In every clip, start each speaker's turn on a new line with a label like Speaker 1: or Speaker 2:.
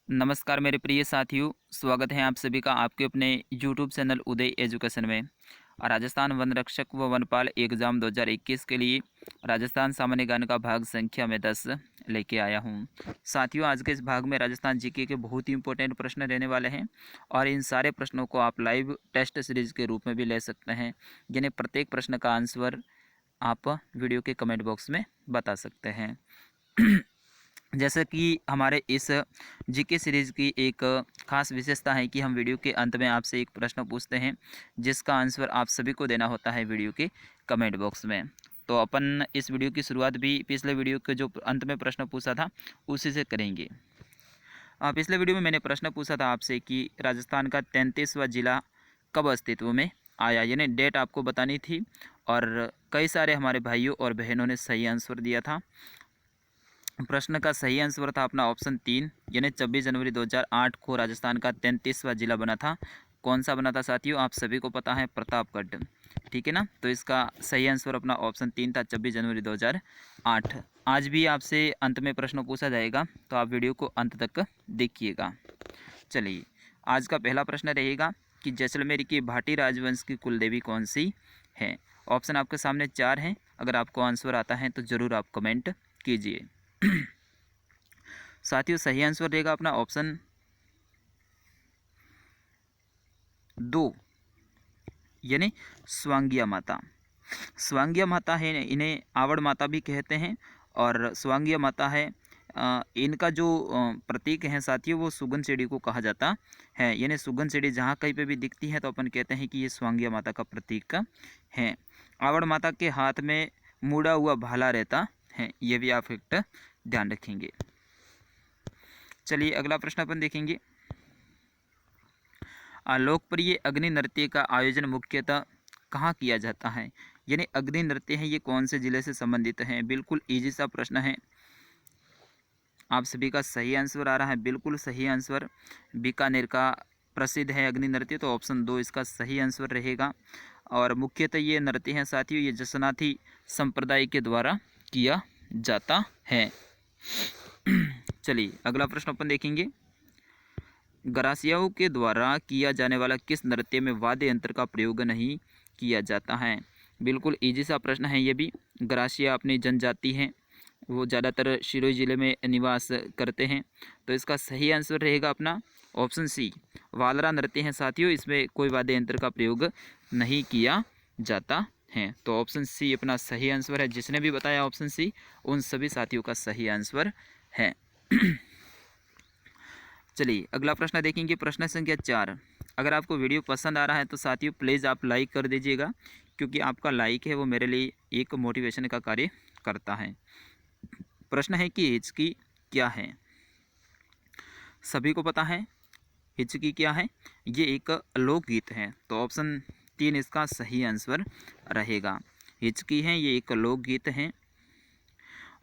Speaker 1: नमस्कार मेरे प्रिय साथियों, स्वागत है आप सभी का आपके अपने यूट्यूब चैनल उदय एजुकेशन में। राजस्थान वन रक्षक व वनपाल एग्ज़ाम 2021 के लिए राजस्थान सामान्य ज्ञान का भाग संख्या में 10 लेके आया हूं। साथियों, आज के इस भाग में राजस्थान जीके के बहुत ही इंपॉर्टेंट प्रश्न रहने वाले हैं और इन सारे प्रश्नों को आप लाइव टेस्ट सीरीज के रूप में भी ले सकते हैं, जिन्हें प्रत्येक प्रश्न का आंसर आप वीडियो के कमेंट बॉक्स में बता सकते हैं। जैसे कि हमारे इस जीके सीरीज़ की एक खास विशेषता है कि हम वीडियो के अंत में आपसे एक प्रश्न पूछते हैं, जिसका आंसर आप सभी को देना होता है वीडियो के कमेंट बॉक्स में। तो अपन इस वीडियो की शुरुआत भी पिछले वीडियो के जो अंत में प्रश्न पूछा था उसी से करेंगे। पिछले वीडियो में मैंने प्रश्न पूछा था आपसे कि राजस्थान का 33वां जिला कब अस्तित्व में आया, यानी डेट आपको बतानी थी। और कई सारे हमारे भाइयों और बहनों ने सही आंसर दिया था। प्रश्न का सही आंसर था अपना ऑप्शन 3, यानी 26 जनवरी 2008 को राजस्थान का 33वां जिला बना था। कौन सा बना था साथियों, आप सभी को पता है, प्रतापगढ़। ठीक है ना। तो इसका सही आंसर अपना ऑप्शन 3 था, 26 जनवरी 2008। आज भी आपसे अंत में प्रश्न पूछा जाएगा, तो आप वीडियो को अंत तक देखिएगा। चलिए, आज का पहला प्रश्न रहेगा कि जैसलमेर की भाटी राजवंश की कुलदेवी कौन सी है। ऑप्शन आपके सामने 4 हैं। अगर आपको आंसर आता है तो ज़रूर आप कमेंट कीजिए। साथियों, सही आंसर रहेगा अपना ऑप्शन 2, यानी स्वांगिया माता। स्वांगिया माता है, इन्हें आवड़ माता भी कहते हैं। और स्वांगिया माता है, इनका जो प्रतीक है साथियों, वो सुगन सीढ़ी को कहा जाता है। यानी सुगन सीढ़ी जहाँ कहीं पे भी दिखती है तो अपन कहते हैं कि ये स्वांगिया माता का प्रतीक है। आवड़ माता के हाथ में मुड़ा हुआ भाला रहता है, ये भी आप एक ध्यान रखेंगे। चलिए, अगला प्रश्न अपन देखेंगे। लोकप्रिय अग्नि नृत्य का आयोजन मुख्यतः कहाँ किया जाता है, यानी अग्नि नृत्य है ये कौन से जिले से संबंधित है। बिल्कुल इजी सा प्रश्न है। आप सभी का सही आंसर आ रहा है, बिल्कुल सही आंसर। बीकानेर का प्रसिद्ध है अग्नि नृत्य, तो ऑप्शन 2 इसका सही आंसर रहेगा। और मुख्यतः ये नृत्य है साथियों, ये जसनाथी संप्रदाय के द्वारा किया जाता है। चलिए, अगला प्रश्न अपन देखेंगे। गरासियाओं के द्वारा किया जाने वाला किस नृत्य में वाद्य यंत्र का प्रयोग नहीं किया जाता है। बिल्कुल इजी सा प्रश्न है ये भी। गरासिया अपनी जनजाति हैं, वो ज़्यादातर सिरोही ज़िले में निवास करते हैं। तो इसका सही आंसर रहेगा अपना ऑप्शन सी, वालरा नृत्य है साथियों, इसमें कोई वाद्य यंत्र का प्रयोग नहीं किया जाता है। तो ऑप्शन सी अपना सही आंसर है। जिसने भी बताया ऑप्शन सी, उन सभी साथियों का सही आंसर है। चलिए, अगला प्रश्न देखेंगे, प्रश्न संख्या 4। अगर आपको वीडियो पसंद आ रहा है तो साथियों प्लीज़ आप लाइक कर दीजिएगा, क्योंकि आपका लाइक है वो मेरे लिए एक मोटिवेशन का कार्य करता है। प्रश्न है कि हिचकी क्या है। सभी को पता है हिचकी क्या है, ये एक लोकगीत है। तो ऑप्शन 3 इसका सही आंसर रहेगा। हिचकी है ये एक लोकगीत है।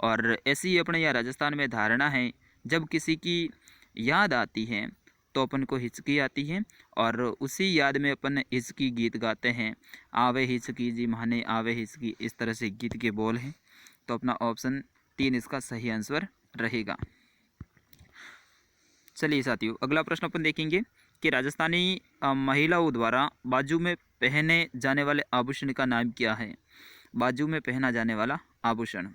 Speaker 1: और ऐसी अपने यहाँ राजस्थान में धारणा है, जब किसी की याद आती है तो अपन को हिचकी आती है, और उसी याद में अपन हिचकी गीत गाते हैं। आवे हिचकी जी माने आवे हिचकी, इस तरह से गीत के बोल हैं। तो अपना ऑप्शन 3 इसका सही आंसर रहेगा। चलिए साथियों, अगला प्रश्न अपन देखेंगे कि राजस्थानी महिलाओं द्वारा बाजू में पहने जाने वाले आभूषण का नाम क्या है। बाजू में पहना जाने वाला आभूषण।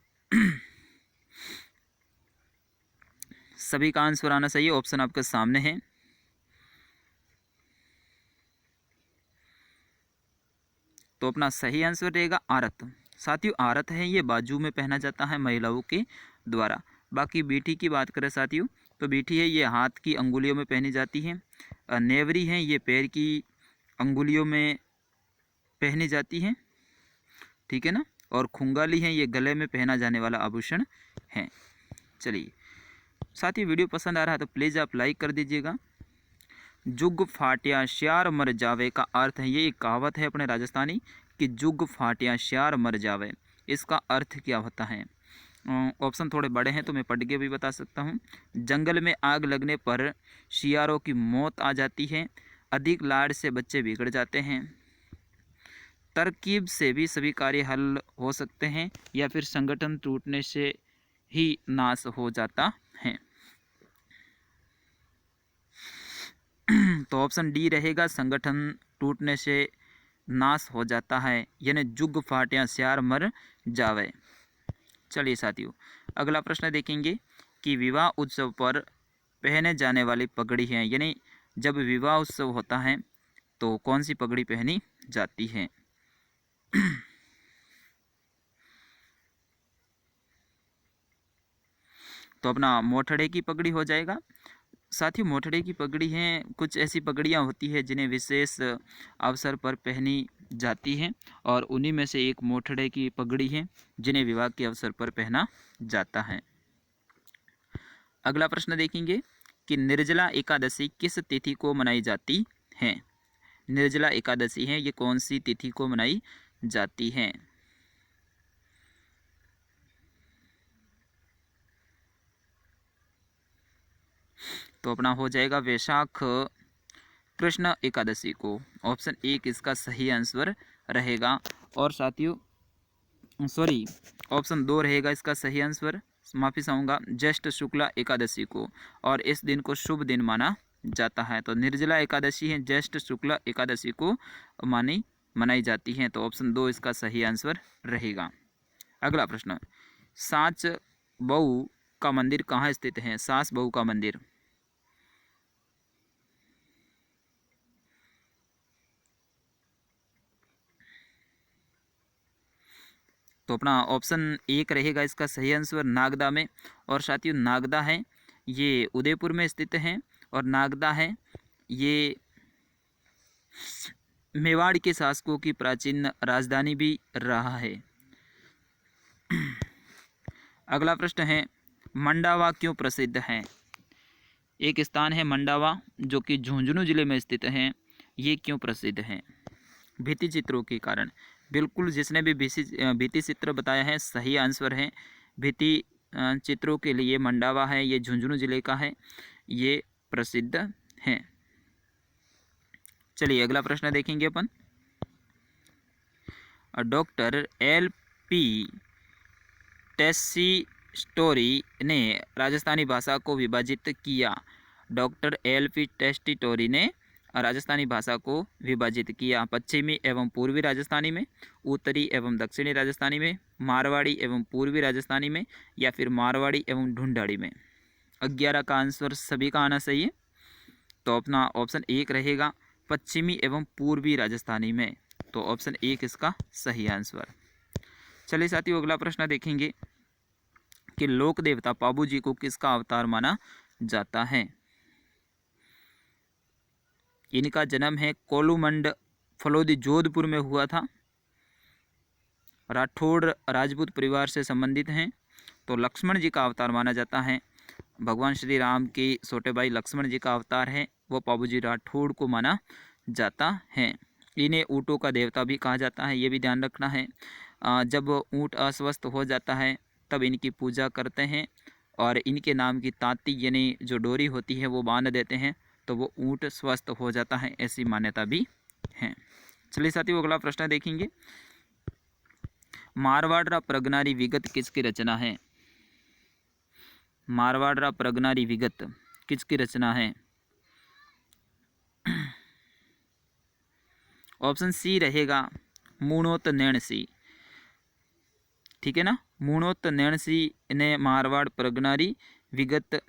Speaker 1: सभी का आंसर आना चाहिए। ऑप्शन आपके सामने है। तो अपना सही आंसर रहेगा आरत। साथियों, आरत है ये बाजू में पहना जाता है महिलाओं के द्वारा। बाकी बीठी की बात करें साथियों, तो बीठी है ये हाथ की अंगुलियों में पहनी जाती है। नेवरी है ये पैर की अंगुलियों में पहनी जाती है, ठीक है ना। और खुंगाली है ये गले में पहना जाने वाला आभूषण है। चलिए साथियों, वीडियो पसंद आ रहा है तो प्लीज़ आप लाइक कर दीजिएगा। जुग फाटिया श्यार मर जावे का अर्थ है, ये एक कहावत है अपने राजस्थानी कि जुग फाटिया श्यार मर जावे। इसका अर्थ क्या होता है। ऑप्शन थोड़े बड़े हैं तो मैं पढ़ के भी बता सकता हूँ। जंगल में आग लगने पर शियारों की मौत आ जाती है, अधिक लाड़ से बच्चे बिगड़ जाते हैं, तरकीब से भी सभी कार्य हल हो सकते हैं, या फिर संगठन टूटने से ही नाश हो जाता है। तो ऑप्शन डी रहेगा, संगठन टूटने से नाश हो जाता है, यानी जुग फाट्या स्यार मर जावे। चलिए साथियों, अगला प्रश्न देखेंगे कि विवाह उत्सव पर पहने जाने वाली पगड़ी है, यानी जब विवाह उत्सव होता है तो कौन सी पगड़ी पहनी जाती है। तो अपना मोठड़े की पगड़ी हो जाएगा। साथियों, मोठड़े की पगड़ी हैं, कुछ ऐसी पगड़ियाँ होती है जिन्हें विशेष अवसर पर पहनी जाती हैं, और उन्हीं में से एक मोठड़े की पगड़ी है जिन्हें विवाह के अवसर पर पहना जाता है। अगला प्रश्न देखेंगे कि निर्जला एकादशी किस तिथि को मनाई जाती है। निर्जला एकादशी है, ये कौन सी तिथि को मनाई जाती है। तो अपना हो जाएगा वैशाख कृष्ण एकादशी को। ऑप्शन एक इसका सही आंसर रहेगा। और साथियों सॉरी, ऑप्शन दो रहेगा इसका सही आंसर, माफ़ी चाहूँगा, ज्येष्ठ शुक्ला एकादशी को, और इस दिन को शुभ दिन माना जाता है। तो निर्जला एकादशी है, ज्येष्ठ शुक्ला एकादशी को मनाई जाती है। तो ऑप्शन दो इसका सही आंसर रहेगा। अगला प्रश्न, साच बहू का मंदिर कहाँ स्थित है। सास बहू का मंदिर। तो अपना ऑप्शन एक रहेगा इसका सही आंसर, नागदा में। और साथियों नागदा है ये उदयपुर में स्थित है, और नागदा है ये मेवाड़ के शासकों की प्राचीन राजधानी भी रहा है। अगला प्रश्न है, मंडावा क्यों प्रसिद्ध है। एक स्थान है मंडावा जो कि झुंझुनू जिले में स्थित है, ये क्यों प्रसिद्ध है। भित्ति चित्रों के कारण। बिल्कुल, जिसने भी भित्ति चित्र बताया है सही आंसर है। भित्ति चित्रों के लिए मंडावा है, ये झुंझुनू जिले का है, ये प्रसिद्ध है। चलिए अगला प्रश्न देखेंगे अपन। Doctor LP. टेस्टिटोरी ने राजस्थानी भाषा को विभाजित किया। Doctor LP. टेस्टिटोरी ने राजस्थानी भाषा को विभाजित किया। पश्चिमी एवं पूर्वी राजस्थानी में, उत्तरी एवं दक्षिणी राजस्थानी में, मारवाड़ी एवं पूर्वी राजस्थानी में, या फिर मारवाड़ी एवं ढूंढाड़ी में। 11 का आंसर सभी का आना चाहिए। तो अपना ऑप्शन एक रहेगा, पश्चिमी एवं पूर्वी राजस्थानी में। तो ऑप्शन एक इसका सही आंसर। चलिए साथियों अगला प्रश्न देखेंगे कि लोक देवता पाबू जी को किसका अवतार माना जाता है। इनका जन्म है कोलूमंड फलोदी जोधपुर में हुआ था। राठौड़ राजपूत परिवार से संबंधित हैं। तो लक्ष्मण जी का अवतार माना जाता है। भगवान श्री राम के छोटे भाई लक्ष्मण जी का अवतार है, वो पाबू जी राठौड़ को माना जाता है। इन्हें ऊँटों का देवता भी कहा जाता है, ये भी ध्यान रखना है। जब ऊँट अस्वस्थ हो जाता है तब इनकी पूजा करते हैं, और इनके नाम की ताती यानी जो डोरी होती है वो बांध देते हैं, तो वो ऊँट स्वस्थ हो जाता है, ऐसी मान्यता भी है। चलिए साथियों अगला प्रश्न देखेंगे। मारवाड़ प्रगनारी विगत किसकी रचना है। मारवाड़ प्रगनारी विगत किसकी रचना है। ऑप्शन सी रहेगा, मूणोत नैणसी। ठीक है ना, मूणोत नैणसी ने मारवाड़ प्रगनारी विगत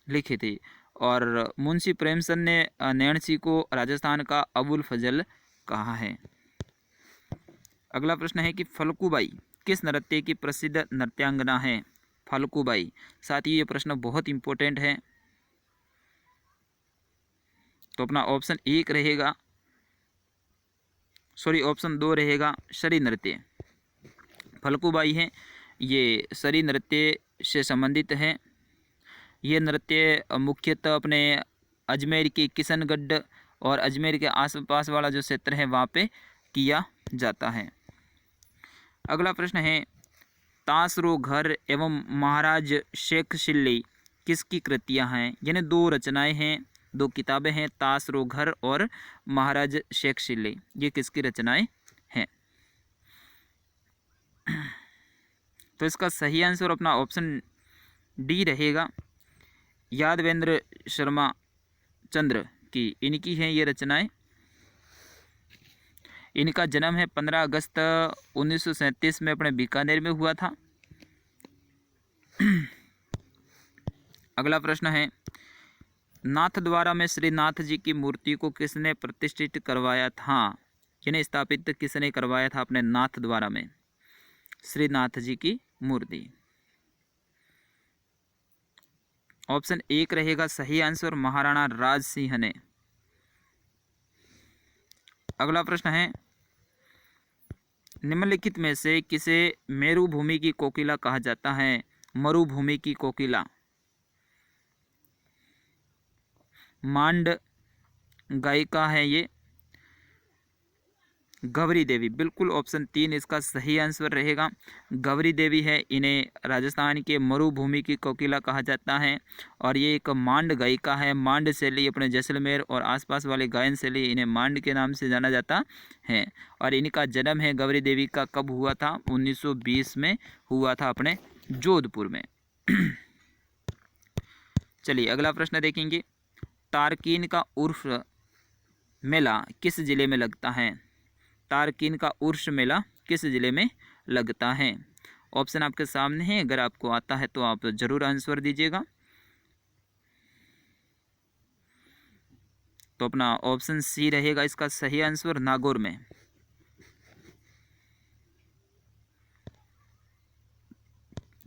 Speaker 1: लिखी थी। और मुंशी प्रेमचंद ने नैणसी को राजस्थान का अबुल फजल कहा है। अगला प्रश्न है कि फल्गुबाई किस नृत्य की प्रसिद्ध नृत्यांगना है। फल्गुबाई। साथ ही ये प्रश्न बहुत इंपॉर्टेंट है। तो अपना ऑप्शन एक रहेगा, सॉरी ऑप्शन दो रहेगा, शरी नृत्य। फल्गुबाई है ये शरी नृत्य से संबंधित है। ये नृत्य मुख्यतः अपने अजमेर के किशनगढ़ और अजमेर के आसपास वाला जो क्षेत्र है वहाँ पे किया जाता है। अगला प्रश्न है, तासरो घर एवं महाराज शेख शिल्ली किसकी कृतियाँ हैं। यानी दो रचनाएं हैं, दो किताबें हैं, तासरो घर और महाराज शेख शिल्ली, ये किसकी रचनाएं हैं। तो इसका सही आंसर अपना ऑप्शन डी रहेगा, यादवेंद्र शर्मा चंद्र की, इनकी हैं ये रचनाएं। इनका जन्म है 15 अगस्त 1937 में अपने बीकानेर में हुआ था। अगला प्रश्न है, नाथद्वारा में श्री नाथ जी की मूर्ति को किसने प्रतिष्ठित करवाया था, यानी स्थापित किसने करवाया था अपने नाथद्वारा में श्री नाथ जी की मूर्ति। ऑप्शन 1 रहेगा सही आंसर, महाराणा राज सिंह ने। अगला प्रश्न है, निम्नलिखित में से किसे मेरुभूमि की कोकिला कहा जाता है? मरुभूमि की कोकिला। मांड गायिका है ये गौरी देवी, बिल्कुल ऑप्शन 3 इसका सही आंसर रहेगा। गौरी देवी है, इन्हें राजस्थान के मरुभूमि की कोकिला कहा जाता है और ये एक मांड गायिका है। मांड शैली अपने जैसलमेर और आसपास वाले गायन शैली, इन्हें मांड के नाम से जाना जाता है। और इनका जन्म है गौरी देवी का कब हुआ था? 1920 में हुआ था अपने जोधपुर में। चलिए अगला प्रश्न देखेंगे, तारकीन का उर्फ मेला किस जिले में लगता है? तारकीन का उर्स मेला किस जिले में लगता है? ऑप्शन आपके सामने है, अगर आपको आता है तो आप जरूर आंसर दीजिएगा। तो अपना ऑप्शन सी रहेगा इसका सही आंसर, नागौर में।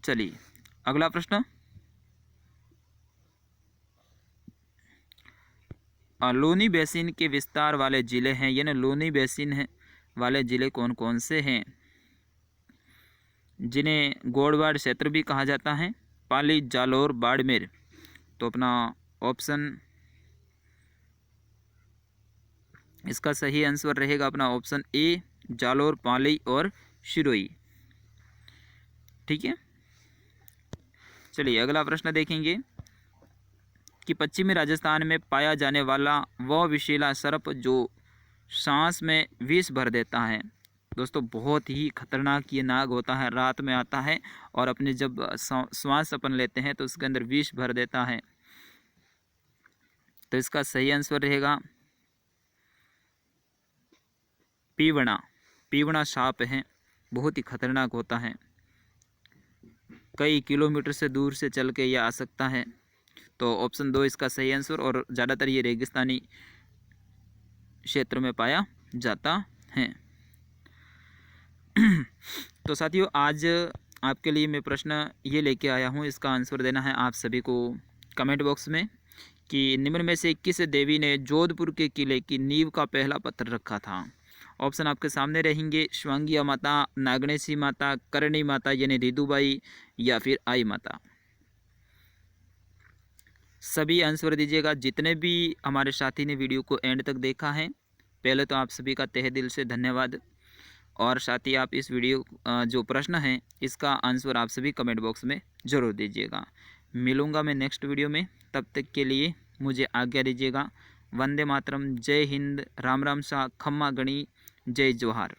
Speaker 1: चलिए अगला प्रश्न, लोनी बेसिन के विस्तार वाले जिले हैं, यानी लोनी बेसिन है वाले जिले कौन कौन से हैं? जिन्हें गोड़वाड़ क्षेत्र भी कहा जाता है, पाली, जालौर, बाड़मेर। तो अपना ऑप्शन इसका सही आंसर रहेगा अपना ऑप्शन ए, जालौर, पाली और सिरोही। ठीक है, चलिए अगला प्रश्न देखेंगे कि पश्चिमी राजस्थान में पाया जाने वाला वह विषैला सर्प जो सांस में विष भर देता है। दोस्तों बहुत ही खतरनाक ये नाग होता है, रात में आता है और अपने जब श्वास अपन लेते हैं तो उसके अंदर विष भर देता है। तो इसका सही आंसर रहेगा पीवड़ा। पीवड़ा सांप है, बहुत ही खतरनाक होता है, कई किलोमीटर से दूर से चल के यह आ सकता है। तो ऑप्शन 2 इसका सही आंसर, और ज़्यादातर ये रेगिस्तानी क्षेत्र में पाया जाता है। तो साथियों आज आपके लिए मैं प्रश्न ये लेके आया हूँ, इसका आंसर देना है आप सभी को कमेंट बॉक्स में कि निम्न में से किस देवी ने जोधपुर के किले की नींव का पहला पत्थर रखा था? ऑप्शन आपके सामने रहेंगे, श्वांगिया माता, नागणेशी माता, करणी माता यानी रिदुबाई, या फिर आई माता। सभी आंसर दीजिएगा। जितने भी हमारे साथी ने वीडियो को एंड तक देखा है, पहले तो आप सभी का तहे दिल से धन्यवाद। और साथ ही आप इस वीडियो जो प्रश्न है इसका आंसर आप सभी कमेंट बॉक्स में ज़रूर दीजिएगा। मिलूँगा मैं नेक्स्ट वीडियो में, तब तक के लिए मुझे आज्ञा दीजिएगा। वंदे मातरम, जय हिंद, राम राम सा, खम्मा गणी, जय जोहार।